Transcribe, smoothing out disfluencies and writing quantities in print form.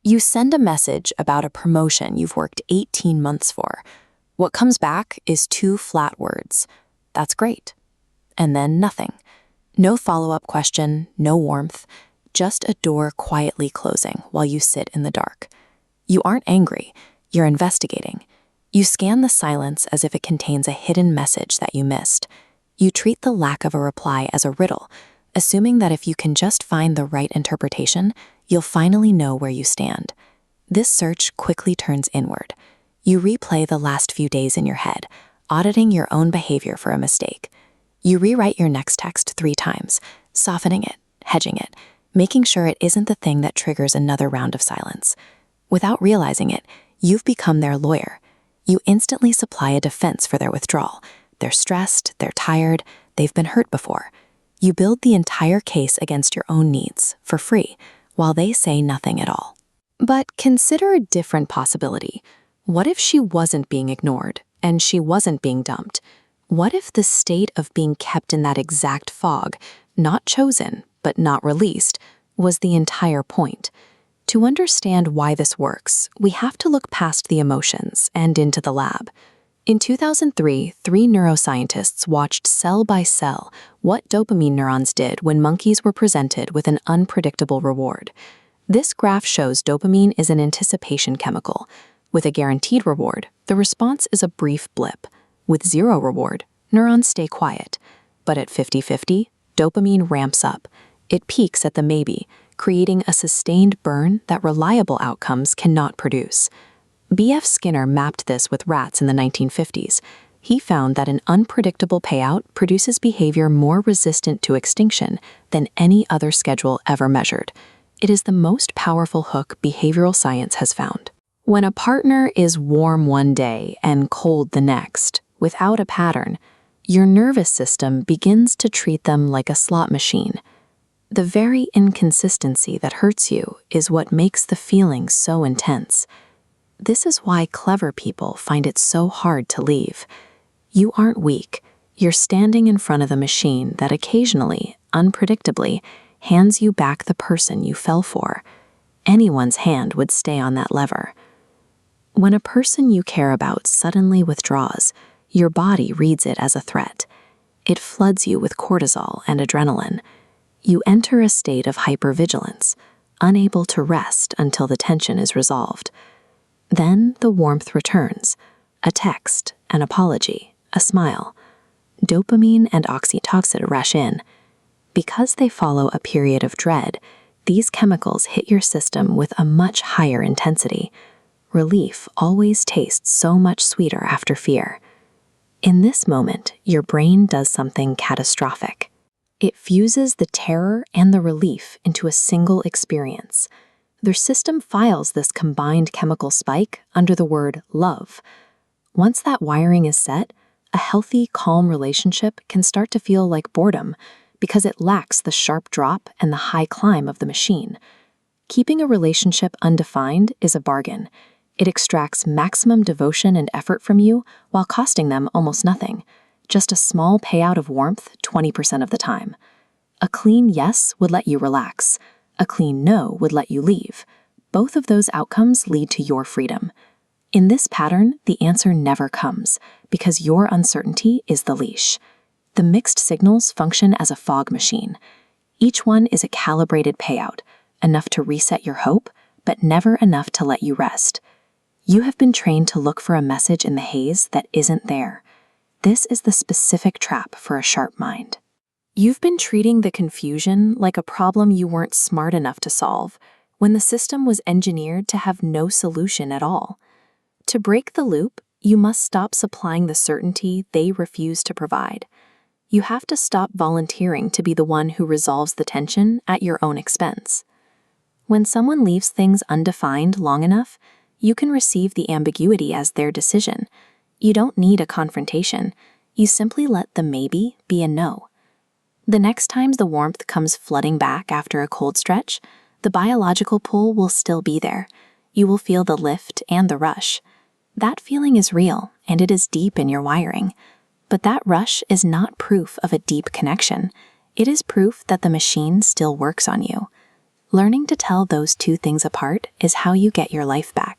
You send a message about a promotion you've worked 18 months for. What comes back is 2 flat words. That's great. And then nothing. No follow-up question, no warmth, just a door quietly closing while you sit in the dark. You aren't angry, you're investigating. You scan the silence as if it contains a hidden message that you missed. You treat the lack of a reply as a riddle, assuming that if you can just find the right interpretation, you'll finally know where you stand. This search quickly turns inward. You replay the last few days in your head, auditing your own behavior for a mistake. You rewrite your next text 3 times, softening it, hedging it, making sure it isn't the thing that triggers another round of silence. Without realizing it, you've become their lawyer. You instantly supply a defense for their withdrawal. They're stressed, they're tired, they've been hurt before. You build the entire case against your own needs, for free, while they say nothing at all. But consider a different possibility. What if she wasn't being ignored, and she wasn't being dumped? What if the state of being kept in that exact fog, not chosen, but not released, was the entire point? To understand why this works, we have to look past the emotions and into the lab. In 2003, 3 neuroscientists watched cell by cell what dopamine neurons did when monkeys were presented with an unpredictable reward. This graph shows dopamine is an anticipation chemical. With a guaranteed reward, the response is a brief blip. With 0 reward, neurons stay quiet. But at 50-50, dopamine ramps up. It peaks at the maybe, creating a sustained burn that reliable outcomes cannot produce. B.F. Skinner mapped this with rats in the 1950s. He found that an unpredictable payout produces behavior more resistant to extinction than any other schedule ever measured. It is the most powerful hook behavioral science has found. When a partner is warm one day and cold the next, without a pattern, your nervous system begins to treat them like a slot machine. The very inconsistency that hurts you is what makes the feeling so intense. This is why clever people find it so hard to leave. You aren't weak. You're standing in front of the machine that occasionally, unpredictably, hands you back the person you fell for. Anyone's hand would stay on that lever. When a person you care about suddenly withdraws, your body reads it as a threat. It floods you with cortisol and adrenaline. You enter a state of hypervigilance, unable to rest until the tension is resolved. Then the warmth returns, a text, an apology, a smile. Dopamine and oxytocin rush in. Because they follow a period of dread, these chemicals hit your system with a much higher intensity. Relief always tastes so much sweeter after fear. In this moment, your brain does something catastrophic. It fuses the terror and the relief into a single experience. Their system files this combined chemical spike under the word love. Once that wiring is set, a healthy, calm relationship can start to feel like boredom because it lacks the sharp drop and the high climb of the machine. Keeping a relationship undefined is a bargain. It extracts maximum devotion and effort from you while costing them almost nothing. Just a small payout of warmth 20% of the time. A clean yes would let you relax. A clean no would let you leave. Both of those outcomes lead to your freedom. In this pattern, the answer never comes because your uncertainty is the leash. The mixed signals function as a fog machine. Each one is a calibrated payout, enough to reset your hope, but never enough to let you rest. You have been trained to look for a message in the haze that isn't there. This is the specific trap for a sharp mind. You've been treating the confusion like a problem you weren't smart enough to solve, when the system was engineered to have no solution at all. To break the loop, you must stop supplying the certainty they refuse to provide. You have to stop volunteering to be the one who resolves the tension at your own expense. When someone leaves things undefined long enough, you can receive the ambiguity as their decision. You don't need a confrontation. You simply let the maybe be a no. The next time the warmth comes flooding back after a cold stretch, the biological pull will still be there. You will feel the lift and the rush. That feeling is real, and it is deep in your wiring. But that rush is not proof of a deep connection. It is proof that the machine still works on you. Learning to tell those two things apart is how you get your life back.